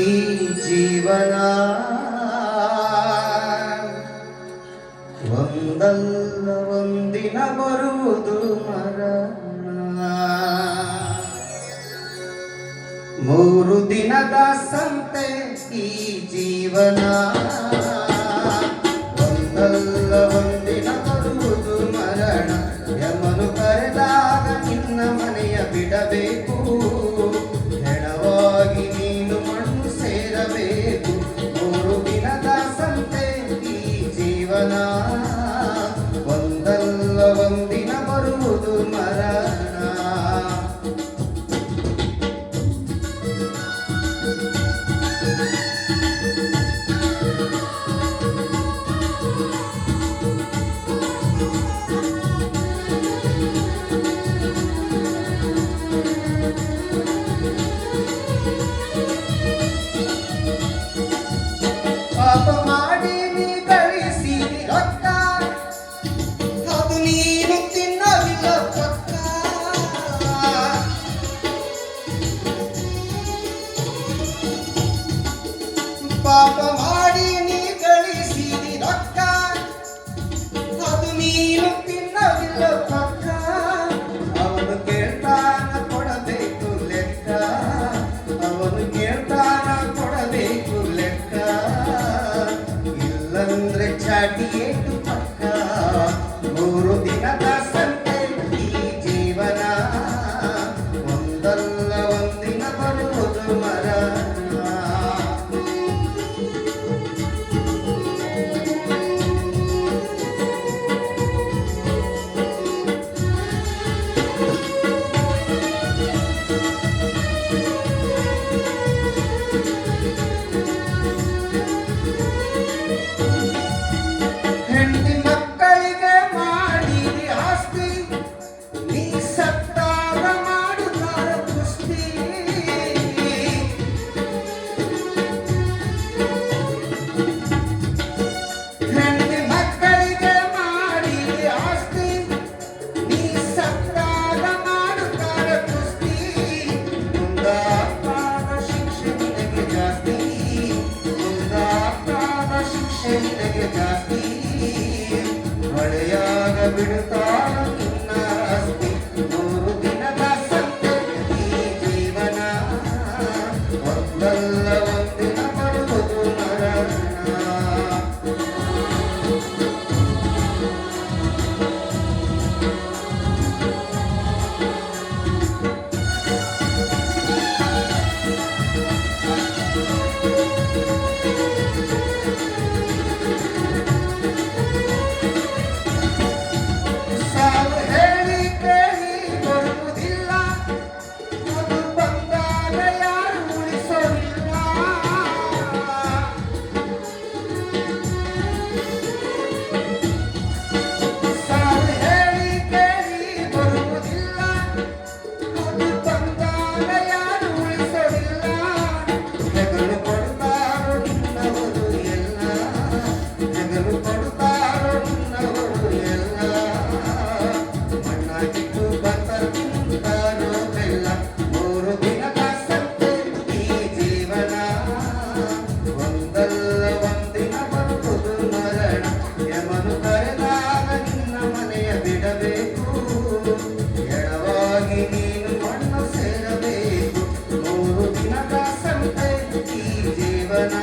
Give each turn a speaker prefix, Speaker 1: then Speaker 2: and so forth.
Speaker 1: ಈ ಜೀವನ ಒಂದಲ್ಲ ಒಂದಿನ ಬರುವುದು ಮರಣ. 3 ದಿನದ ಸಂತೆ ಈ ಜೀವನ ಒಂದಲ್ಲ ಒಂದಿನ ಬರುವುದು ಮರಣ. ಯಮನು ಕರೆದಾಗ ನಿನ್ನ ಮನೆಯ ಬಿಡಬೇಕು, ಹೆಣವಾಗಿ ನೀನು ಮಣ್ಣು ಸೇರಬೇಕು. 3 ದಿನದ ಸಂತೆ ಈ ಜೀವನ ಒಂದಲ್ಲ ಒಂದಿನ ಬರುವುದು ಮರಣ. ಪಾಪ ಮಾಡಿ ನೀ ಗಳಿಸಿದಿ ರೊಕ್ಕ, ಅದು ನೀನು ತಿನ್ನಲಿಲ್ಲ ಪಕ್ಕ. ಪಾಪ ಮಾಡಿ ನೀ ಗಳಿಸಿದಿ ರೊಕ್ಕ, ಅದು ನೀನು ತಿನ್ನಲಿಲ್ಲ ಪಕ್ಕ. ಅವನು ಕೇಳ್ತಾನ ಕೊಡಬೇಕು ಲೆಕ್ಕ, ಅವನು ಕೇಳ್ತಾನ ಕೊಡಬೇಕು ಲೆಕ್ಕ. ಇಲ್ಲಂದ್ರೆ ಚಾಟಿಯೇಟು ಪಕ್ಕ. 3 ದಿನದ ಸಂತೆ ಈ ಜೀವನ ಒಂದಲ್ಲ ಒಂದಿನ ಬರುವುದು ಮರಣ. ಹೆಂಡತಿ ಮಕ್ಕಳಿಗೆ ಮಾಡಿದಿ ಆಸ್ತಿ, ನೀ ಸತ್ತಾಗ ಮಾಡುತ್ತಾರ ಕುಸ್ತಿ. ಹೆಂಡತಿ ಮಕ್ಕಳಿಗೆ ಮಾಡಿದಿ ಆಸ್ತಿ, ನೀ ಸತ್ತಾಗ ಮಾಡುತ್ತಾರ ಕುಸ್ತಿ. ಮುಂದಾಗ್ತಾದ ಶಿಕ್ಷೆ ನಿನಗೆ ಜಾಸ್ತಿ, ಮುಂದಾಗ್ತಾದ ಶಿಕ್ಷೆ ನಿನಗೆ ಜಾಸ್ತಿ. ಹೊಳೆಯಾಗ ಬಿಡುತ್ತಾರ ನಿನ್ನ ಆಸ್ತಿ. 3 ದಿನದ ಸಂತೆ ಈ ಜೀವನ ಒಂದಲ್ಲ ಒಂದಿನ ಬರುವುದು ಮರಣ. ಸಾವು ಹೇಳಿ ಕೇಳಿ ಬರುವುದಿಲ್ಲ, ಅದು ಬಂದಾಗ ಯಾರು ಉಳಿಸೋದಿಲ್ಲ. ಸಾವು ಹೇಳಿ ಕೇಳಿ ಬರುವುದಿಲ್ಲ, ಅದು ಬಂದಾಗ ಯಾರು ಉಳಿಸೋದಿಲ್ಲ. ಹೆಗಲು ಕೊಡುತ್ತಾರೋ ನಿನ್ನವರು ಎಲ್ಲ, ಹೆಗಲು ಕೊಡುತ್ತಾರೋ ನಿನ್ನವರು ಎಲ್ಲ. ಮಣ್ಣಾಗಿಟ್ಟು ಬಂದ ತಿಂತಾರೋ ಬೆಲ್ಲ. 3 ದಿನದ ಸಂತೆ ಈ ಜೀವನ ಒಂದಲ್ಲ ಒಂದಿನ ಬರುವುದು ಮರಣ. ಯಮನು ಕರೆದಾಗ ನಿನ್ನ ಮನೆಯ ಬಿಡಬೇಕು, ಎಡವಾಗಿ ನೀನು ಮಣ್ಣು ಸೇರಬೇಕು. 3 ದಿನದ ಸಂತೆ ಈ ಜೀವನ.